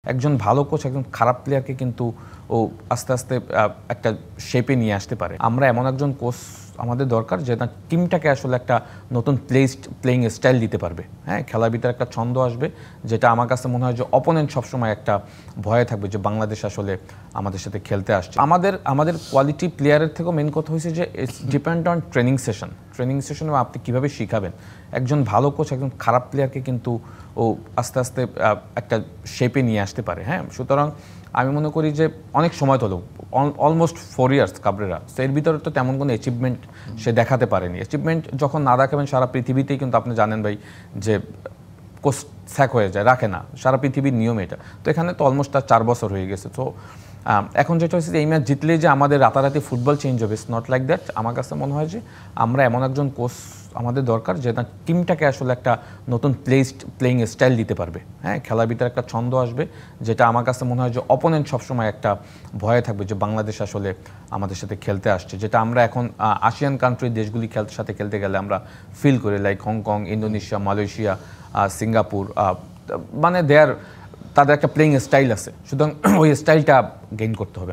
একজন ভালো কোচ একজন খারাপ প্লেয়ারকে কিন্তু ও আস্তে আস্তে একটা শেপে নিয়ে আসতে পারে। আমরা এমন একজন কোচ আমাদের দরকার যে তার টিমটাকে আসলে একটা নতুন প্লেইং স্টাইল দিতে পারবে। হ্যাঁ, খেলার ভিতরে একটা ছন্দ আসবে, যেটা আমার কাছে মনে হয় যে অপোনেন্ট সবসময় একটা ভয়ে থাকবে যে বাংলাদেশ আসলে আমাদের সাথে খেলতে আসছে। আমাদের কোয়ালিটি প্লেয়ারের থেকেও মেন কথা হয়েছে যে ইটস ডিপেন্ড অন ট্রেনিং সেশনে আপনি কীভাবে শিখাবেন। একজন ভালো কোচ একজন খারাপ প্লেয়ারকে কিন্তু ও আস্তে আস্তে একটা শেপে নিয়ে আসতে পারে। হ্যাঁ, সুতরাং আমি মনে করি যে অনেক সময় হলো অলমোস্ট 4 ইয়ার্স কাবরেরা, তো এর ভিতরে তো তেমন কোনো অ্যাচিভমেন্ট সে দেখাতে পারেনি। অ্যাচিভমেন্ট যখন না দেখাবেন সারা পৃথিবীতেই কিন্তু আপনি জানেন ভাই যে কোচ স্যাক হয়ে যায়, রাখে না, সারা পৃথিবীর নিয়ম এটা। তো এখানে তো অলমোস্ট তার 4 বছর হয়ে গেছে। তো এখন যেটা হচ্ছে যে এই ম্যাচ জিতলেই যে আমাদের রাতারাতি ফুটবল চেঞ্জ হবে, ইটস নট লাইক দ্যাট। আমার কাছে মনে হয় যে আমরা এমন একজন কোচ আমাদের দরকার যে তার টিমটাকে আসলে একটা নতুন প্লেইং স্টাইল দিতে পারবে। হ্যাঁ, খেলার ভিতরে একটা ছন্দ আসবে, যেটা আমার কাছে মনে হয় যে অপোনেন্ট সবসময় একটা ভয়ে থাকবে যে বাংলাদেশ আসলে আমাদের সাথে খেলতে আসছে, যেটা আমরা এখন আসিয়ান কান্ট্রির দেশগুলি সাথে খেলতে গেলে আমরা ফিল করি, like Hong Kong, Indonesia, Malaysia, Singapore, মানে তাদের একটা প্লেইং স্টাইল আছে। সুতরাং ওই স্টাইলটা গেইন করতে হবে।